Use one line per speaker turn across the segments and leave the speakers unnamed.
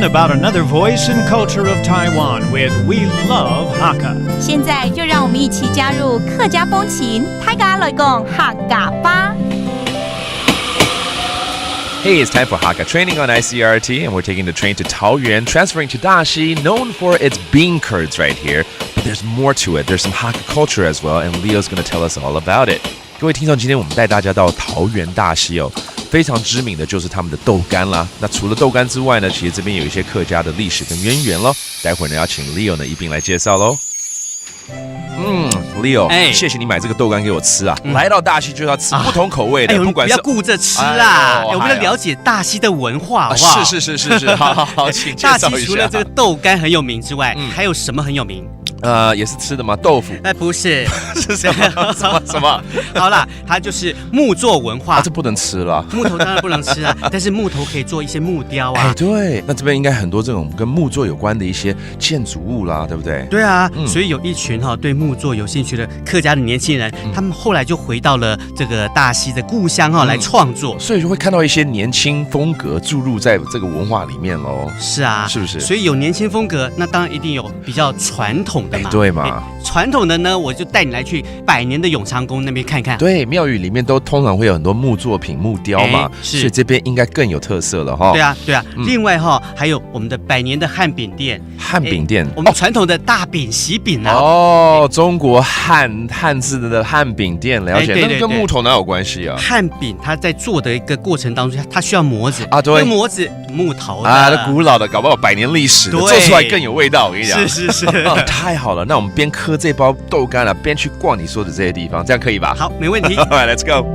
learn about another voice and culture of Taiwan with We Love Hakka.
现在就让我们一起加入客家风情，大家来讲客家吧。
Hey, it's time for Hakka training on ICRT, and we're taking the train to Taoyuan, transferring to Daxi, known for its bean curds right here. But there's more to it. There's some Hakka culture as well, and Leo's going to tell us all about it. 各位听众，今天我们带大家到桃园大溪哦，非常知名的就是他们的豆干啦。那除了豆干之外呢，其实这边有一些客家的历史跟渊源咯。待会儿呢要请 Leo 呢一并来介绍咯。Leo， 谢谢你买这个豆干给我吃啊！来到大溪就要吃不同口味的，不管是
不要顾着吃啦，我们要了解大溪的文化，好不好？
是，好，请介绍一下。
大溪除了这个豆干很有名之外，还有什么很有名？
也是吃的吗？豆腐？
不是，
是什么？
好啦，它就是木作文化。
这不能吃了。
木头当然不能吃啊，但是木头可以做一些木雕啊。
对，那这边应该很多这种跟木作有关的一些建筑物啦，对不对？
对啊，所以有一群对木作有兴趣的客家的年轻人，他们后来就回到了这个大溪的故乡来创作，
所以就会看到一些年轻风格注入在这个文化里面喽。
是啊，
是不是？
所以有年轻风格，那当然一定有比较传统的嘛。
对嘛？
传统的呢，我就带你来去百年的永昌宫那边看看。
对，庙宇里面都通常会有很多木作品、木雕嘛，所以这边应该更有特色了哈。
对啊，另外还有我们的百年的汉饼店。
汉饼店，
我们传统的大饼、喜饼啊。
中国汉字的汉饼店，了解。那跟木头哪有关系啊？
汉饼它在做的一个过程当中，它需要模子
啊，对，
那个模子木头的
那古老的，搞不好百年历史的，做出来更有味道。我跟你讲，
是，
太好了。那我们边嗑这包豆干啊，边去逛你说的这些地方，这样可以吧？
好，没问题。
Alright, let's go.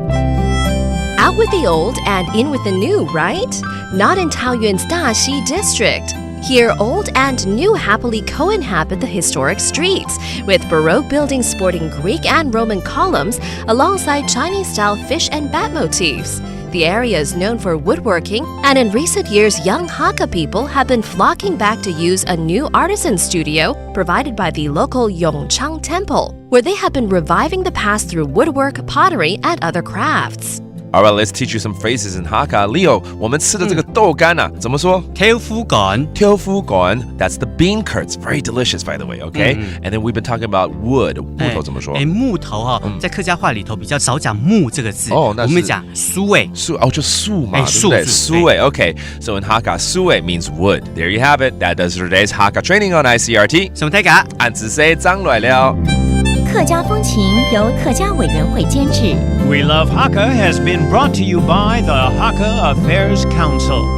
Out with the old and in with the new, right? Not in Taoyuan's Daxi district. Here, old and new happily co-inhabit the historic streets, with Baroque buildings sporting Greek and Roman columns alongside Chinese-style fish and bat motifs. The area is known for woodworking, and in recent years, young Hakka people have been flocking back to use a new artisan studio provided by the local Yongchang Temple, where they have been reviving the past through woodwork, pottery, and other crafts.
Alright, let's teach you some phrases in Hakka. Leo, 我们吃的这个豆干啊，怎么说？
挑夫干。
That's the bean curds. Very delicious, by the way, okay? And then we've been talking about wood. 木头怎么说？
木头在客家话里头比较少讲木这个字。我们讲苏诶。
就树嘛，对不对？苏诶 okay. So in Hakka, 苏诶 means wood. There you have it. That does today's Hakka training on ICRT.
什么大家？
按字say 张来了。
客家风情由客家委员会监制。
We Love Hakka has been brought to you by the Hakka Affairs Council.